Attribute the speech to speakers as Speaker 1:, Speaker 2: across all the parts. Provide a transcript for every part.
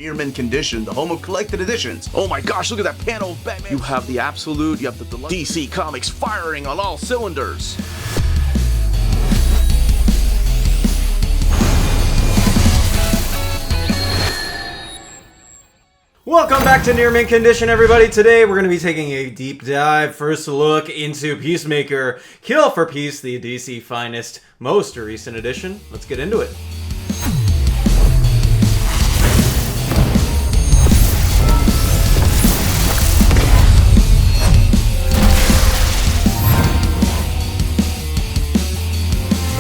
Speaker 1: Near mint condition, the home of collected editions. Oh my gosh, look at that panel of Batman. You have the absolute, you have the deluxe. DC Comics firing on all cylinders.
Speaker 2: Welcome back to Near Mint Condition, everybody. Today we're going to be taking a deep dive, first look into Peacemaker, Kill for Peace, the DC Finest most recent edition. Let's get into it.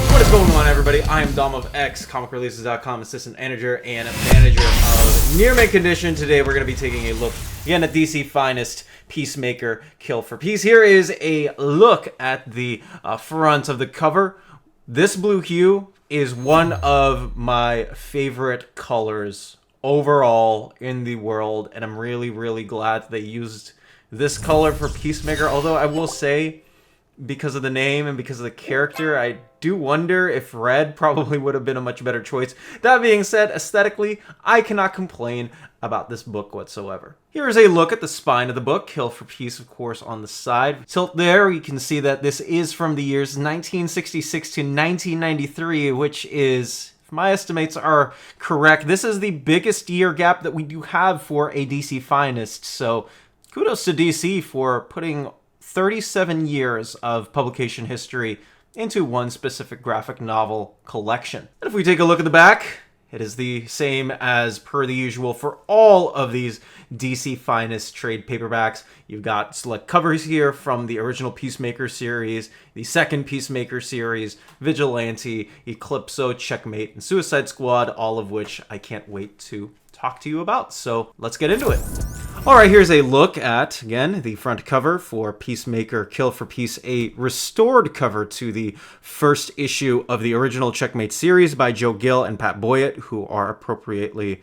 Speaker 2: What's going on, everybody? I am Dom of X, comicreleases.com, assistant editor and manager of Near Mint Condition. Today we're going to be taking a look again at DC Finest Peacemaker, Kill for Peace. Here is a look at the front of the cover. This blue hue is one of my favorite colors overall in the world, and I'm really glad they used this color for Peacemaker. Although I will say, because of the name and because of the character, I do wonder if red probably would have been a much better choice. That being said, aesthetically, I cannot complain about this book whatsoever. Here is a look at the spine of the book. Kill for Peace, of course, on the side. Tilt there, you can see that this is from the years 1966 to 1993, which is, if my estimates are correct, this is the biggest year gap that we do have for a DC Finest. So kudos to DC for putting 37 years of publication history into one specific graphic novel collection. And if we take a look at the back, it is the same as per the usual for all of these DC Finest trade paperbacks. You've got select covers here from the original Peacemaker series, the second Peacemaker series, Vigilante, Eclipso, Checkmate, and Suicide Squad, all of which I can't wait to talk to you about. So let's get into it. Alright, here's a look at, again, the front cover for Peacemaker Kill for Peace, a restored cover to the first issue of the original Checkmate series by Joe Gill and Pat Boyett, who are appropriately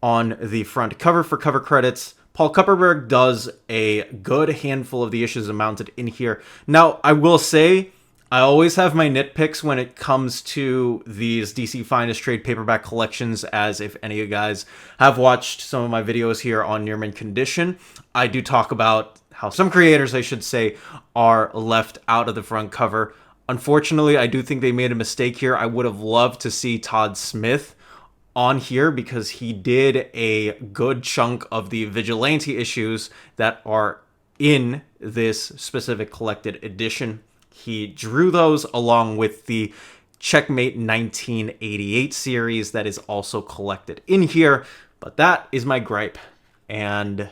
Speaker 2: on the front cover for cover credits. Paul Kupperberg does a good handful of the issues mounted in here. Now, I will say, I always have my nitpicks when it comes to these DC Finest trade paperback collections, as if any of you guys have watched some of my videos here on Near Mint Condition, I do talk about how some creators, I should say, are left out of the front cover. Unfortunately, I do think they made a mistake here. I would have loved to see Todd Smith on here because he did a good chunk of the Vigilante issues that are in this specific collected edition. He drew those along with the Checkmate 1988 series that is also collected in here. But that is my gripe. And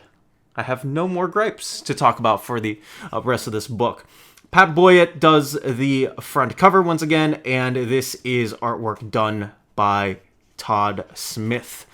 Speaker 2: I have no more gripes to talk about for the rest of this book. Pat Boyett does the front cover once again. And this is artwork done by Todd Smith.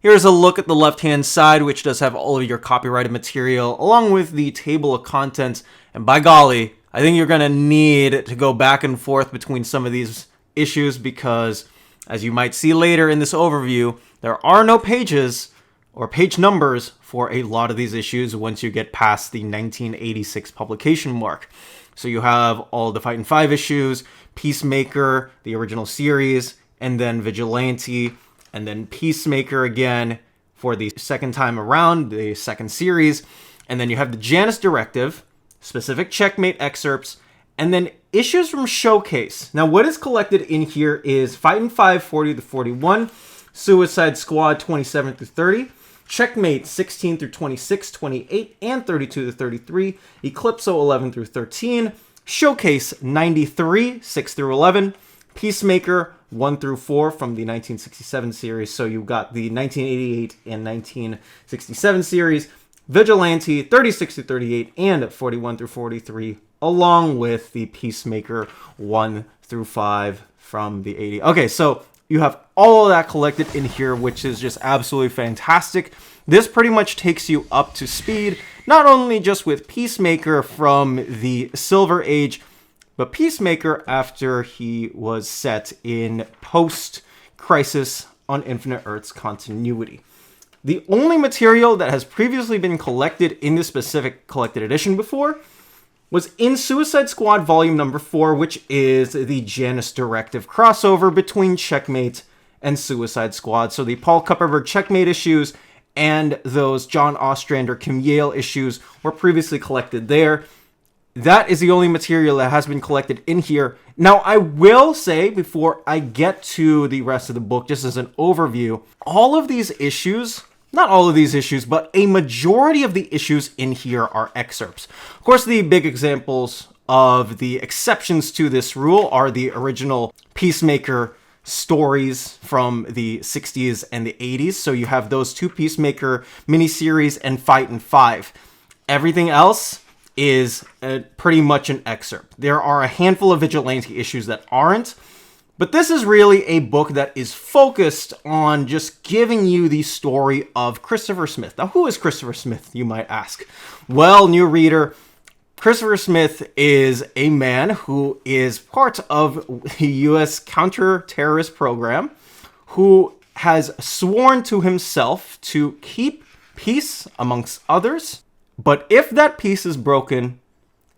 Speaker 2: Here's a look at the left-hand side, which does have all of your copyrighted material along with the table of contents. And by golly, I think you're going to need to go back and forth between some of these issues because, as you might see later in this overview, there are no pages or page numbers for a lot of these issues once you get past the 1986 publication mark. So you have all the Fightin' 5 issues, Peacemaker, the original series, and then Vigilante, and then Peacemaker again for the second time around, the second series. And then you have the Janus Directive, specific Checkmate excerpts, and then issues from Showcase. Now, what is collected in here is Fightin' 5, 40 to 41, Suicide Squad, 27 through 30, Checkmate, 16 through 26, 28, and 32 to 33, Eclipso, 11 through 13, Showcase, 93, 6 through 11, Peacemaker, 1 through 4 from the 1967 series. So you've got the 1988 and 1967 series, Vigilante, 36 through 38, and 41 through 43, along with the Peacemaker 1 through 5 from the 80s. Okay, so you have all of that collected in here, which is just absolutely fantastic. This pretty much takes you up to speed, not only just with Peacemaker from the Silver Age, but Peacemaker after he was set in post-Crisis on Infinite Earths continuity. The only material that has previously been collected in this specific collected edition before was in Suicide Squad Volume Number 4, which is the Janus Directive crossover between Checkmate and Suicide Squad. So the Paul Kupperberg Checkmate issues and those John Ostrander Kim Yale issues were previously collected there. That is the only material that has been collected in here. Now, I will say, before I get to the rest of the book, just as an overview, all of these issues, not all of these issues, but a majority of the issues in here are excerpts. Of course, the big examples of the exceptions to this rule are the original Peacemaker stories from the 60s and the 80s. So you have those two Peacemaker miniseries and Fight and Five. Everything else is pretty much an excerpt. There are a handful of Vigilante issues that aren't, but this is really a book that is focused on just giving you the story of Christopher Smith. Now, who is Christopher Smith, you might ask? Well, new reader, Christopher Smith is a man who is part of the U.S. counter-terrorist program, who has sworn to himself to keep peace amongst others. But if that peace is broken,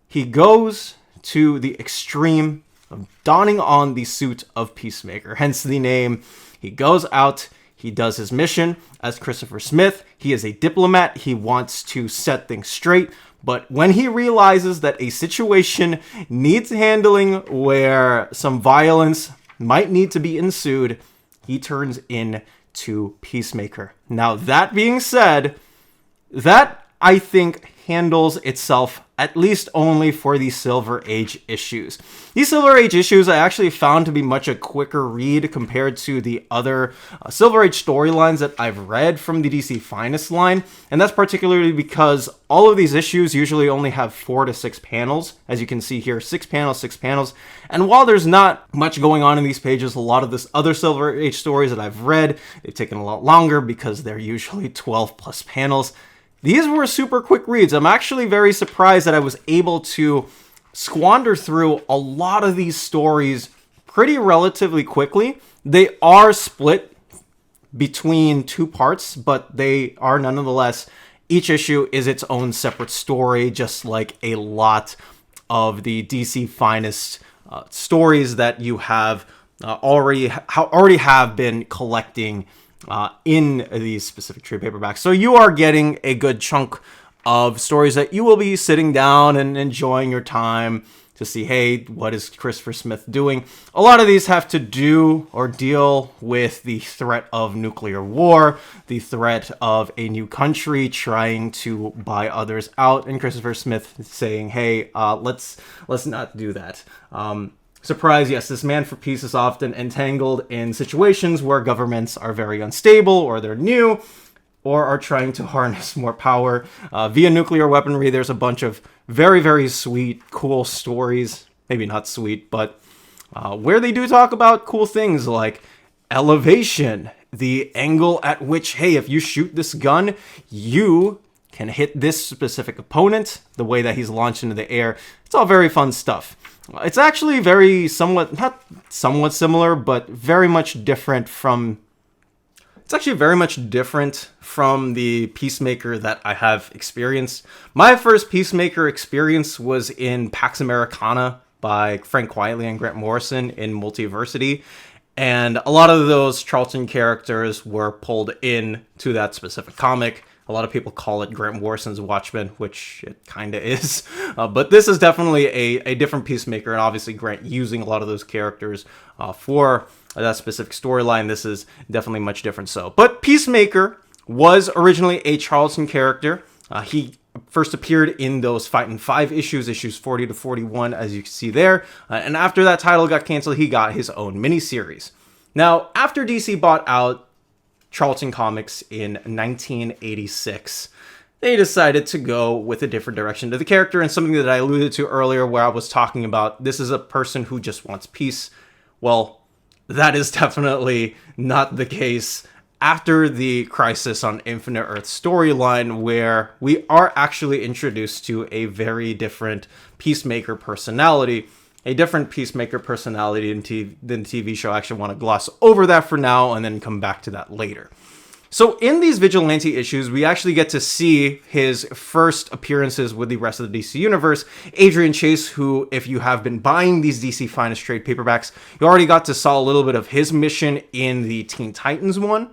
Speaker 2: he goes to the extreme of donning on the suit of Peacemaker. Hence the name. He goes out, he does his mission as Christopher Smith. He is a diplomat. He wants to set things straight. But when he realizes that a situation needs handling where some violence might need to be ensued, he turns into Peacemaker. Now, that being said, that I think handles itself at least only for the Silver Age issues. These Silver Age issues I actually found to be much a quicker read compared to the other Silver Age storylines that I've read from the DC Finest line, and that's particularly because all of these issues usually only have 4 to 6 panels. As you can see here, 6 panels, and while there's not much going on in these pages, a lot of this other Silver Age stories that I've read, they've taken a lot longer because they're usually 12 plus panels. These were super quick reads. I'm actually very surprised that I was able to squander through a lot of these stories pretty relatively quickly. They are split between 2 parts, but they are nonetheless, each issue is its own separate story, just like a lot of the DC Finest stories that you have already have been collecting in these specific trade paperbacks. So you are getting a good chunk of stories that you will be sitting down and enjoying your time to see, hey, what is Christopher Smith doing? A lot of these have to do or deal with the threat of nuclear war, the threat of a new country trying to buy others out, and Christopher Smith saying, hey, let's not do that. Surprise, yes, this man for peace is often entangled in situations where governments are very unstable, or they're new, or are trying to harness more power via nuclear weaponry. There's a bunch of very, very sweet, cool stories. Maybe not sweet, but where they do talk about cool things like elevation, the angle at which, hey, if you shoot this gun, you can hit this specific opponent, the way that he's launched into the air. It's all very fun stuff. It's actually not somewhat similar, but very much different from... It's actually very much different from the Peacemaker that I have experienced. My first Peacemaker experience was in Pax Americana by Frank Quitely and Grant Morrison in Multiversity. And a lot of those Charlton characters were pulled in to that specific comic. A lot of people call it Grant Morrison's Watchmen, which it kind of is. But this is definitely a different Peacemaker, and obviously Grant using a lot of those characters for that specific storyline. This is definitely much different so. But Peacemaker was originally a Charlton character. He first appeared in those Fight and Five issues 40 to 41, as you can see there. And after that title got canceled, he got his own miniseries. Now, after DC bought out Charlton Comics in 1986, they decided to go with a different direction to the character, and something that I alluded to earlier where I was talking about this is a person who just wants peace. Well, that is definitely not the case after the Crisis on Infinite Earth storyline, where we are actually introduced to a very different Peacemaker personality. A different Peacemaker personality than the TV show. I actually want to gloss over that for now and then come back to that later. So in these Vigilante issues, we actually get to see his first appearances with the rest of the DC Universe. Adrian Chase, who, if you have been buying these DC Finest trade paperbacks, you already got to saw a little bit of his mission in the Teen Titans one,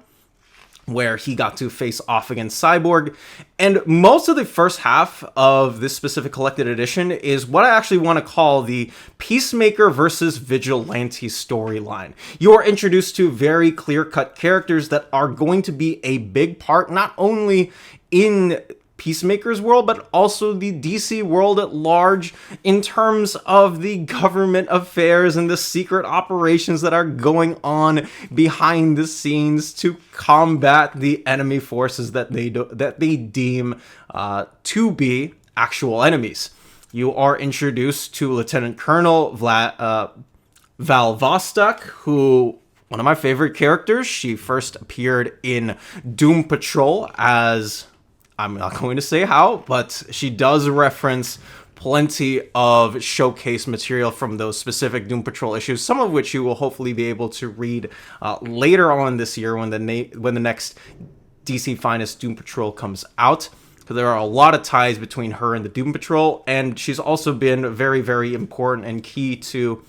Speaker 2: where he got to face off against Cyborg. And most of the first half of this specific collected edition is what I actually want to call the Peacemaker versus Vigilante storyline. You are introduced to very clear-cut characters that are going to be a big part, not only in Peacemaker's world, but also the DC world at large in terms of the government affairs and the secret operations that are going on behind the scenes to combat the enemy forces that they deem to be actual enemies. You are introduced to Lieutenant Colonel Val Vostok, who, one of my favorite characters. She first appeared in Doom Patrol as, I'm not going to say how, but she does reference plenty of showcase material from those specific Doom Patrol issues, some of which you will hopefully be able to read later on this year when the next DC Finest Doom Patrol comes out. Because there are a lot of ties between her and the Doom Patrol, and she's also been very, very important and key to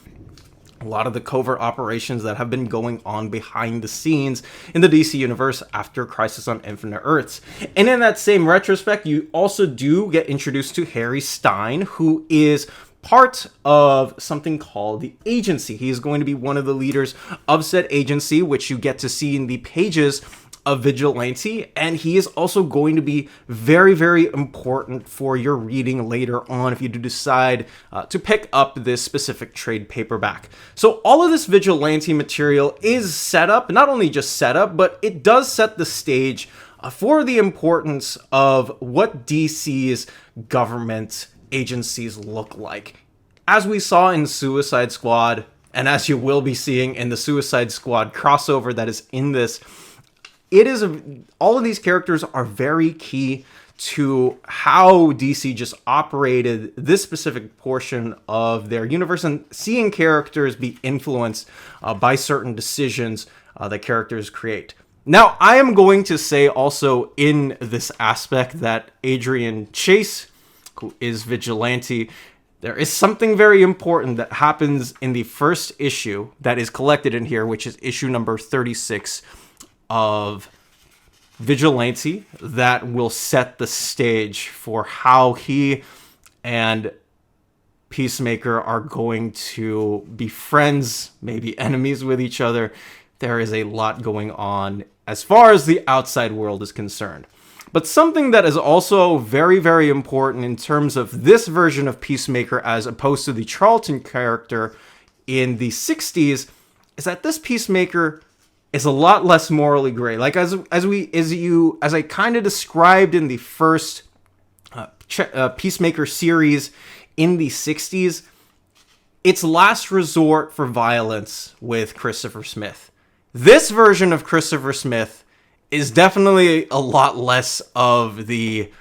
Speaker 2: a lot of the covert operations that have been going on behind the scenes in the DC Universe after Crisis on Infinite Earths. And in that same retrospect, you also do get introduced to Harry Stein, who is part of something called the Agency. He is going to be one of the leaders of said agency, which you get to see in the pages of Vigilante, and he is also going to be very, very important for your reading later on if you do decide to pick up this specific trade paperback. So all of this Vigilante material is set up, not only just set up, but it does set the stage for the importance of what DC's government agencies look like. As we saw in Suicide Squad, and as you will be seeing in the Suicide Squad crossover that is in this, all of these characters are very key to how DC just operated this specific portion of their universe, and seeing characters be influenced by certain decisions that characters create. Now, I am going to say also in this aspect that Adrian Chase, who is Vigilante, there is something very important that happens in the first issue that is collected in here, which is issue number 36 of Vigilante, that will set the stage for how he and Peacemaker are going to be friends, maybe enemies with each other. There is a lot going on as far as the outside world is concerned. But something that is also very, very important in terms of this version of Peacemaker as opposed to the Charlton character in the 60s is that this Peacemaker is a lot less morally gray. Like as I kind of described in the first Peacemaker series in the 60s, it's last resort for violence with Christopher Smith. This version of Christopher Smith is definitely a lot less of the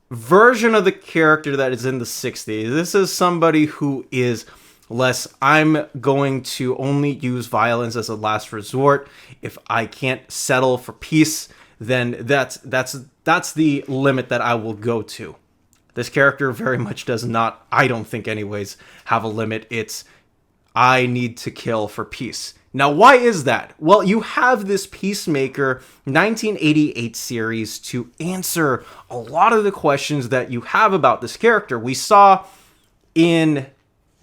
Speaker 2: version of the character that is in the 60s. This is somebody who is less, I'm going to only use violence as a last resort. If I can't settle for peace, then that's the limit that I will go to. This character very much does not, I don't think anyways, have a limit. It's, I need to kill for peace. Now, why is that? Well, you have this Peacemaker 1988 series to answer a lot of the questions that you have about this character. We saw in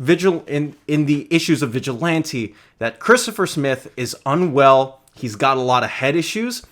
Speaker 2: the issues of Vigilante that Christopher Smith is unwell. He's got a lot of head issues.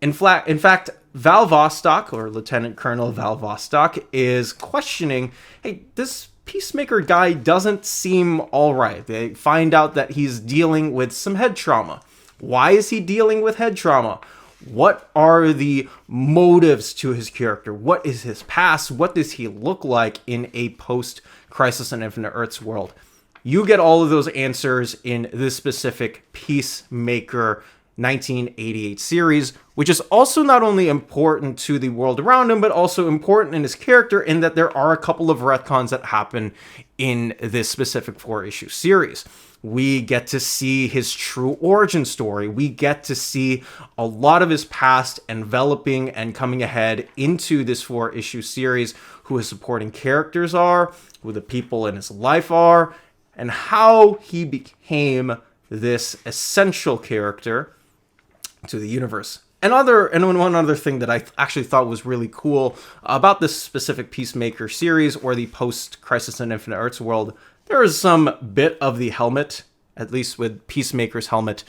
Speaker 2: In fact, Val Vostok, or Lieutenant Colonel Val Vostok, is questioning, hey, this Peacemaker guy doesn't seem all right. They find out that he's dealing with some head trauma. Why is he dealing with head trauma? What are the motives to his character? What is his past? What does he look like in a post-Crisis on Infinite Earths world? You get all of those answers in this specific Peacemaker 1988 series, which is also not only important to the world around him, but also important in his character, in that there are a couple of retcons that happen in this specific 4-issue series. We get to see his true origin story. We get to see a lot of his past enveloping and coming ahead into this 4-issue series, who his supporting characters are, who the people in his life are, and how he became this essential character to the universe. And one other thing that I actually thought was really cool about this specific Peacemaker series, or the post-Crisis on Infinite Earths world, there is some bit of the helmet, at least with Peacemaker's helmet,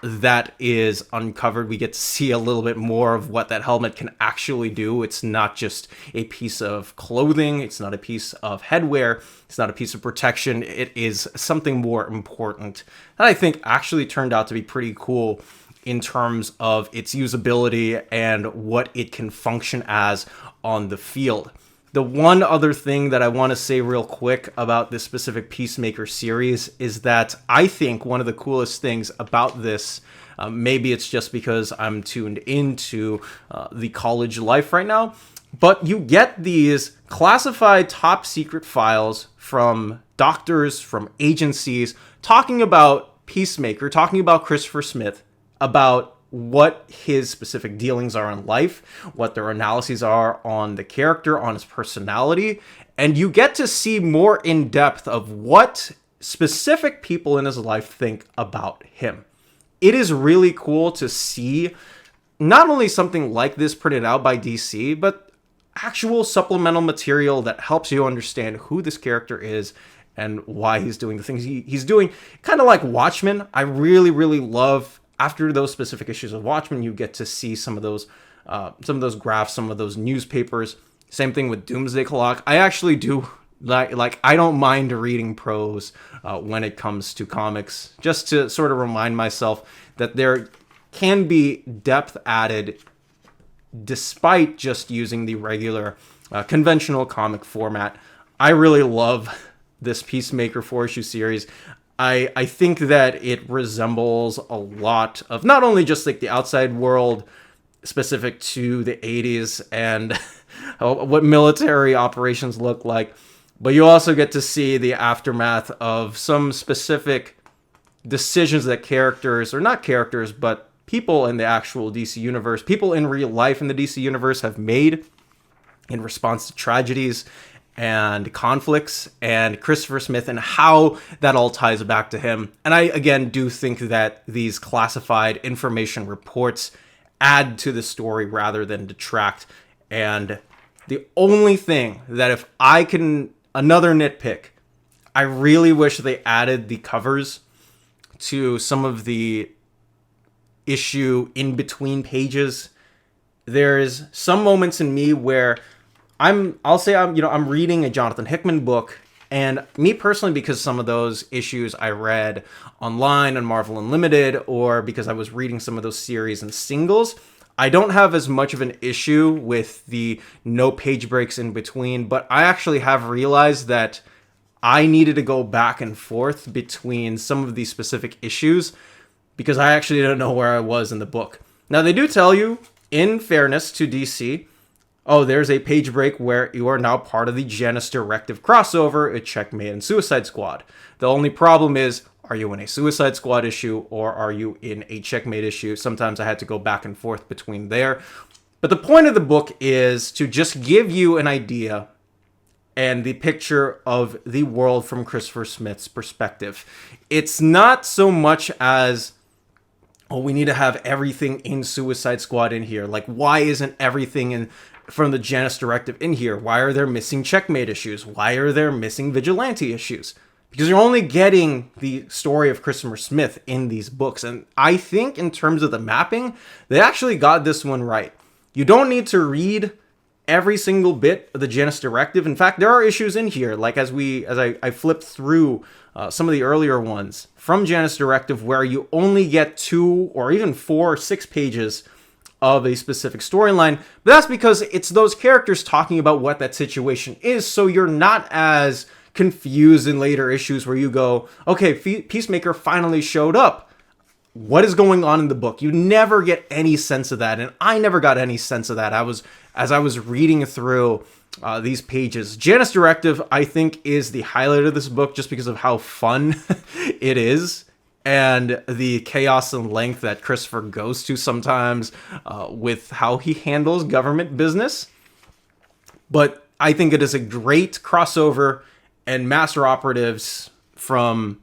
Speaker 2: that is uncovered. We get to see a little bit more of what that helmet can actually do. It's not just a piece of clothing. It's not a piece of headwear. It's not a piece of protection. It is something more important that I think actually turned out to be pretty cool in terms of its usability and what it can function as on the field. The one other thing that I want to say real quick about this specific Peacemaker series is that I think one of the coolest things about this, maybe it's just because I'm tuned into the college life right now, but you get these classified top secret files from doctors, from agencies, talking about Peacemaker, talking about Christopher Smith, about what his specific dealings are in life, what their analyses are on the character, on his personality, and you get to see more in depth of what specific people in his life think about him. It is really cool to see not only something like this printed out by DC, but actual supplemental material that helps you understand who this character is and why he's doing the things he's doing. Kind of like Watchmen. I really, really love, after those specific issues of Watchmen, you get to see some of those graphs, some of those newspapers. Same thing with Doomsday Clock. I actually do like I don't mind reading prose when it comes to comics, just to sort of remind myself that there can be depth added despite just using the regular conventional comic format. I really love this Peacemaker 4-issue series. I think that it resembles a lot of not only just like the outside world specific to the 80s and what military operations look like, but you also get to see the aftermath of some specific decisions that characters, or not characters, but people in the actual DC universe, people in real life in the DC universe have made in response to tragedies and conflicts, and Christopher Smith, and how that all ties back to him. And I, again, do think that these classified information reports add to the story rather than detract. And the only thing that, if I can, another nitpick, I really wish they added the covers to some of the issue in between pages. There's some moments in me where I'm reading a Jonathan Hickman book, and me personally, because some of those issues I read online on Marvel Unlimited, or because I was reading some of those series and singles, I don't have as much of an issue with the no page breaks in between, but I actually have realized that I needed to go back and forth between some of these specific issues because I actually didn't know where I was in the book. Now, they do tell you, in fairness to DC, oh, there's a page break where you are now part of the Janus Directive crossover at Checkmate and Suicide Squad. The only problem is, are you in a Suicide Squad issue or are you in a Checkmate issue? Sometimes I had to go back and forth between there. But the point of the book is to just give you an idea and the picture of the world from Christopher Smith's perspective. It's not so much as, oh, we need to have everything in Suicide Squad in here. Like, why isn't everything in from the Janus Directive in here? Why are there missing Checkmate issues? Why are there missing Vigilante issues? Because you're only getting the story of Christopher Smith in these books. And I think in terms of the mapping, they actually got this one right. You don't need to read every single bit of the Janus Directive. In fact, there are issues in here, like as I flipped through some of the earlier ones from Janus Directive, where you only get 2 or even 4 or 6 pages of a specific storyline. But that's because it's those characters talking about what that situation is, so you're not as confused in later issues where you go, okay, Peacemaker finally showed up. what is going on in the book. You never get any sense of that, and I never got any sense of that. As I was reading through these pages. Janus Directive, I think, is the highlight of this book just because of how fun it is and the chaos and length that Christopher goes to sometimes with how he handles government business. But I think it is a great crossover, and Master Operatives from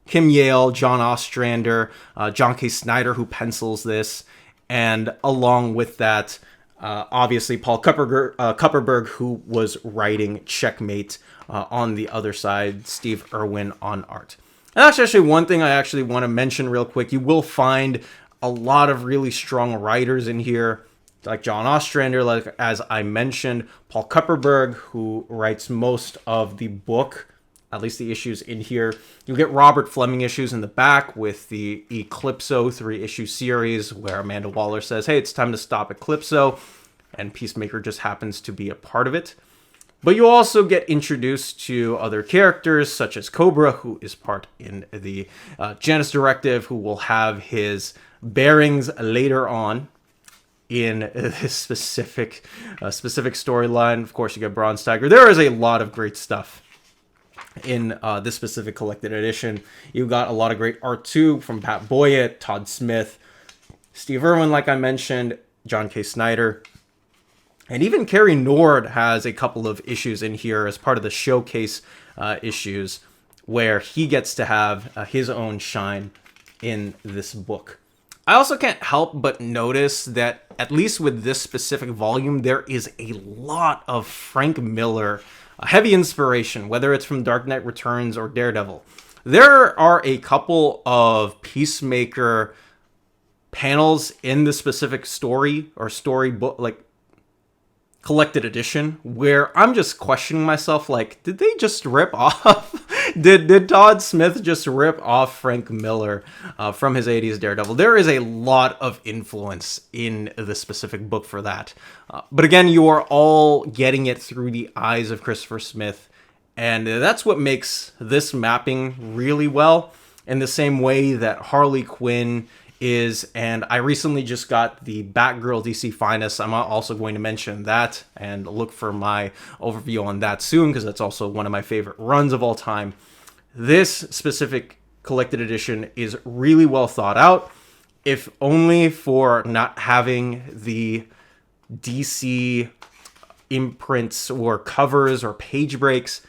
Speaker 2: Kim Yale, John Ostrander, John K. Snyder, who pencils this, and along with that, obviously Paul Kupperberg, who was writing Checkmate on the other side, Steve Irwin on art. And that's actually one thing I actually want to mention real quick. You will find a lot of really strong writers in here, like John Ostrander, like as I mentioned, Paul Kupperberg, who writes most of the book, at least the issues in here. You'll get Robert Fleming issues in the back with the Eclipso 3-issue series where Amanda Waller says, hey, it's time to stop Eclipso, and Peacemaker just happens to be a part of it. But you also get introduced to other characters such as Cobra, who is part in the Janus Directive, who will have his bearings later on in this specific storyline. Of course, you get Bronze Tiger. There is a lot of great stuff in this specific collected edition. You got a lot of great art too from Pat Boyett, Todd Smith, Steve Irwin, like I mentioned, John K. Snyder, and even Kerry Nord has a couple of issues in here as part of the showcase issues where he gets to have his own shine in this book. I also can't help but notice that, at least with this specific volume, there is a lot of Frank Miller heavy inspiration, whether it's from Dark Knight Returns or Daredevil. There are a couple of Peacemaker panels in the specific story or storybook, like collected edition, where I'm just questioning myself, like, did they just rip off? did Todd Smith just rip off Frank Miller from his 80s Daredevil? There is a lot of influence in the specific book for that. But again, you are all getting it through the eyes of Christopher Smith, and that's what makes this mapping really well, in the same way that Harley Quinn is, and I recently just got the Batgirl DC Finest. I'm also going to mention that and look for my overview on that soon, because that's also one of my favorite runs of all time. This specific collected edition is really well thought out, if only for not having the DC imprints or covers or page breaks.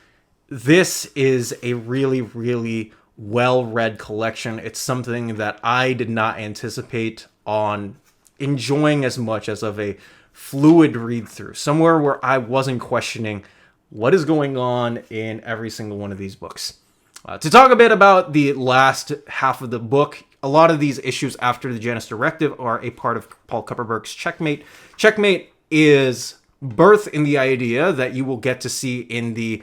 Speaker 2: This is a really, really well-read collection. It's something that I did not anticipate on enjoying as much as of a fluid read-through. Somewhere where I wasn't questioning what is going on in every single one of these books. To talk a bit about the last half of the book, a lot of these issues after the Janus Directive are a part of Paul Kupperberg's Checkmate. Checkmate is birth in the idea that you will get to see in the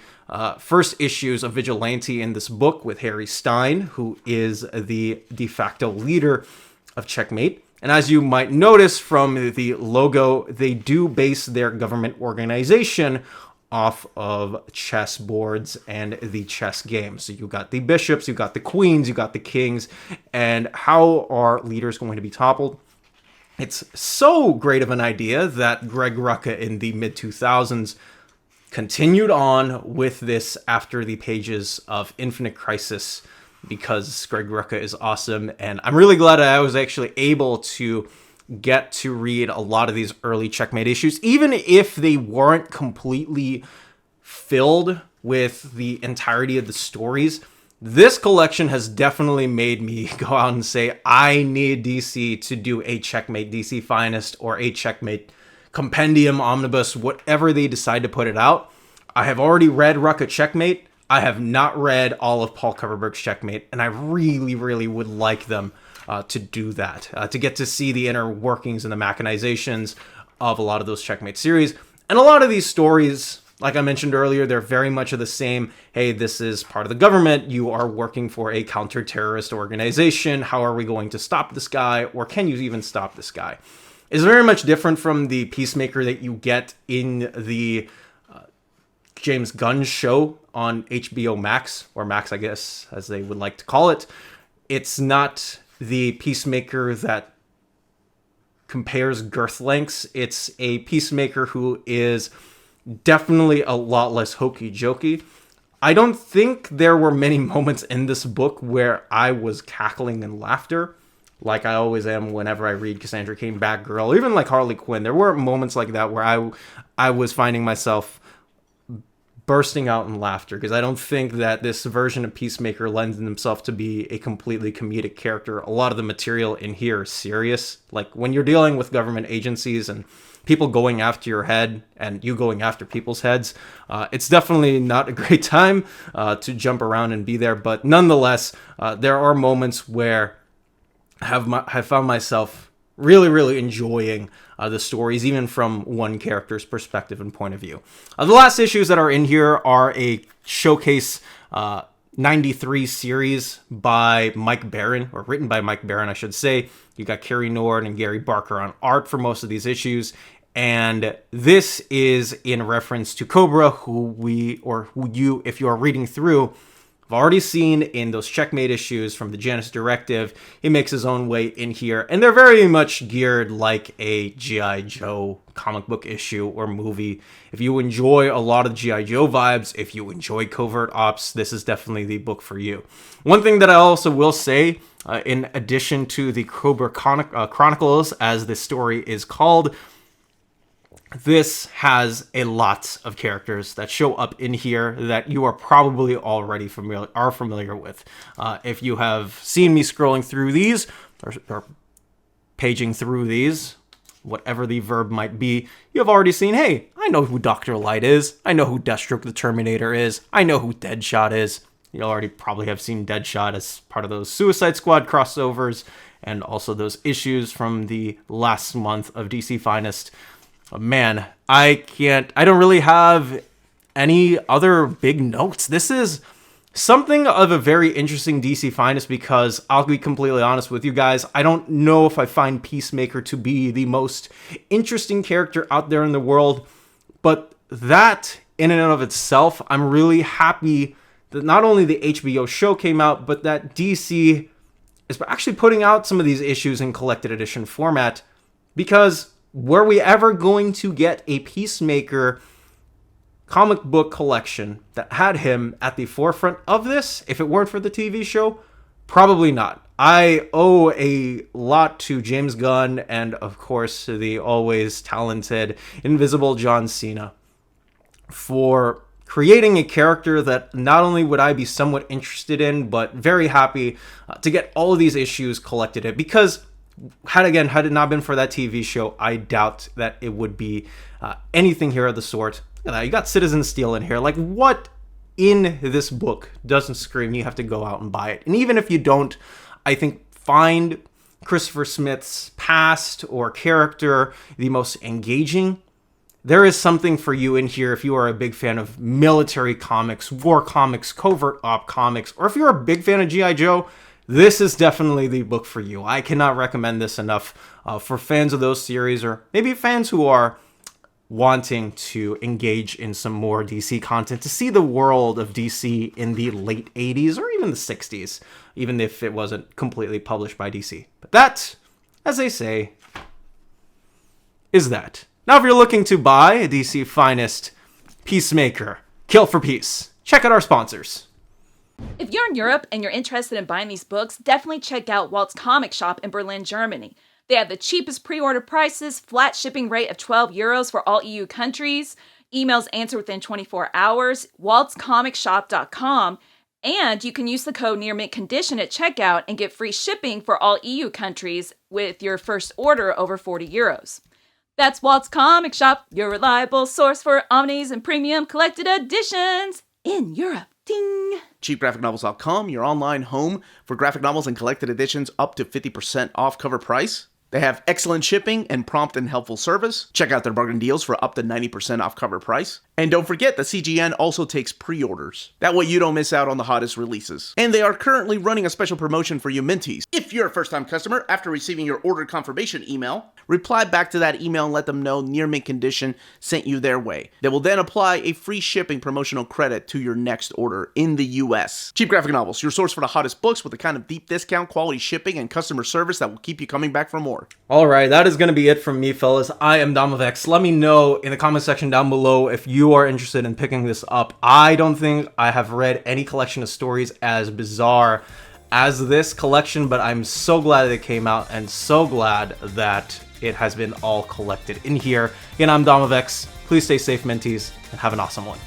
Speaker 2: first issues of Vigilante in this book with Harry Stein, who is the de facto leader of Checkmate. And as you might notice from the logo, they do base their government organization off of chess boards and the chess game. So you got the bishops, you got the queens, you got the kings, and how are leaders going to be toppled? It's so great of an idea that Greg Rucka in the mid-2000s continued on with this after the pages of Infinite Crisis, because Greg Rucka is awesome, and I'm really glad I was actually able to get to read a lot of these early Checkmate issues, even if they weren't completely filled with the entirety of the stories. This collection has definitely made me go out and say, I need DC to do a Checkmate DC Finest or a Checkmate Compendium Omnibus, whatever they decide to put it out. I have already read Rucka Checkmate. I have not read all of Paul Kupperberg's Checkmate, and I really, really would like them to do that, to get to see the inner workings and the machinations of a lot of those Checkmate series. And a lot of these stories, like I mentioned earlier, they're very much of the same. Hey, this is part of the government. You are working for a counter-terrorist organization. How are we going to stop this guy? Or can you even stop this guy? It's very much different from the Peacemaker that you get in the James Gunn show on HBO Max, or Max, I guess, as they would like to call it. It's not the Peacemaker that compares girth lengths. It's a Peacemaker who is definitely a lot less hokey jokey. I don't think there were many moments in this book where I was cackling in laughter, like I always am whenever I read Cassandra Cain, Batgirl, even like Harley Quinn. There were moments like that where I was finding myself bursting out in laughter, because I don't think that this version of Peacemaker lends himself to be a completely comedic character. A lot of the material in here is serious. Like when you're dealing with government agencies and people going after your head and you going after people's heads, it's definitely not a great time to jump around and be there. But nonetheless, there are moments where I found myself really enjoying the stories, even from one character's perspective and point of view. The last issues that are in here are a Showcase 93 series by Mike Baron, or written by Mike Baron, I should say. You got Kerry Nord and Gary Barker on art for most of these issues. And this is in reference to Cobra, who you, if you are reading through, have already seen in those Checkmate issues from the Janus Directive. He makes his own way in here, and they're very much geared like a G.I. Joe comic book issue or movie. If you enjoy a lot of G.I. Joe vibes, if you enjoy covert ops, this is definitely the book for you. One thing that I also will say, in addition to the Cobra Chronicles, as this story is called, this has a lot of characters that show up in here that you are probably already familiar with. If you have seen me scrolling through these, or paging through these, whatever the verb might be, you have already seen, hey, I know who Dr. Light is. I know who Deathstroke the Terminator is. I know who Deadshot is. You already probably have seen Deadshot as part of those Suicide Squad crossovers, and also those issues from the last month of DC Finest. Man, I don't really have any other big notes. This is something of a very interesting DC Finest, because I'll be completely honest with you guys, I don't know if I find Peacemaker to be the most interesting character out there in the world, but that in and of itself, I'm really happy that not only the HBO show came out, but that DC is actually putting out some of these issues in collected edition format, because were we ever going to get a Peacemaker comic book collection that had him at the forefront of this, if it weren't for the TV show? Probably not. I owe a lot to James Gunn and, of course, the always talented Invisible John Cena for creating a character that not only would I be somewhat interested in, but very happy to get all of these issues collected in, because had it not been for that TV show, I doubt that it would be anything here of the sort. You got Citizen Steel in here. Like, what in this book doesn't scream you have to go out and buy it? And even if you don't, I think find Christopher Smith's past or character the most engaging. There is something for you in here if you are a big fan of military comics, war comics, covert op comics, or if you're a big fan of G.I. Joe. This is definitely the book for you. I cannot recommend this enough for fans of those series, or maybe fans who are wanting to engage in some more DC content, to see the world of DC in the late 80s or even the 60s, even if it wasn't completely published by DC. But that, as they say, is that. Now, if you're looking to buy a DC Finest Peacemaker, Kill for Peace, check out our sponsors.
Speaker 3: If you're in Europe and you're interested in buying these books, definitely check out Walt's Comic Shop in Berlin, Germany. They have the cheapest pre-order prices, flat shipping rate of €12 for all EU countries, emails answered within 24 hours, waltscomicshop.com, and you can use the code Near Mint Condition at checkout and get free shipping for all EU countries with your first order over €40. That's Walt's Comic Shop, your reliable source for omnis and premium collected editions in Europe. Ding!
Speaker 1: CheapGraphicNovels.com, your online home for graphic novels and collected editions up to 50% off cover price. They have excellent shipping and prompt and helpful service. Check out their bargain deals for up to 90% off cover price. And don't forget that CGN also takes pre-orders. That way you don't miss out on the hottest releases. And they are currently running a special promotion for you Minties. If you're a first-time customer, after receiving your order confirmation email, reply back to that email and let them know Near Mint Condition sent you their way. They will then apply a free shipping promotional credit to your next order in the US. Cheap Graphic Novels, your source for the hottest books with the kind of deep discount, quality shipping, and customer service that will keep you coming back for more.
Speaker 2: Alright, that is going to be it from me, fellas. I am Dom of X. Let me know in the comment section down below if you are interested in picking this up. I don't think I have read any collection of stories as bizarre as this collection, but I'm so glad that it came out and so glad that it has been all collected in here. Again, I'm Dom of X. Please stay safe, Mentees, and have an awesome one.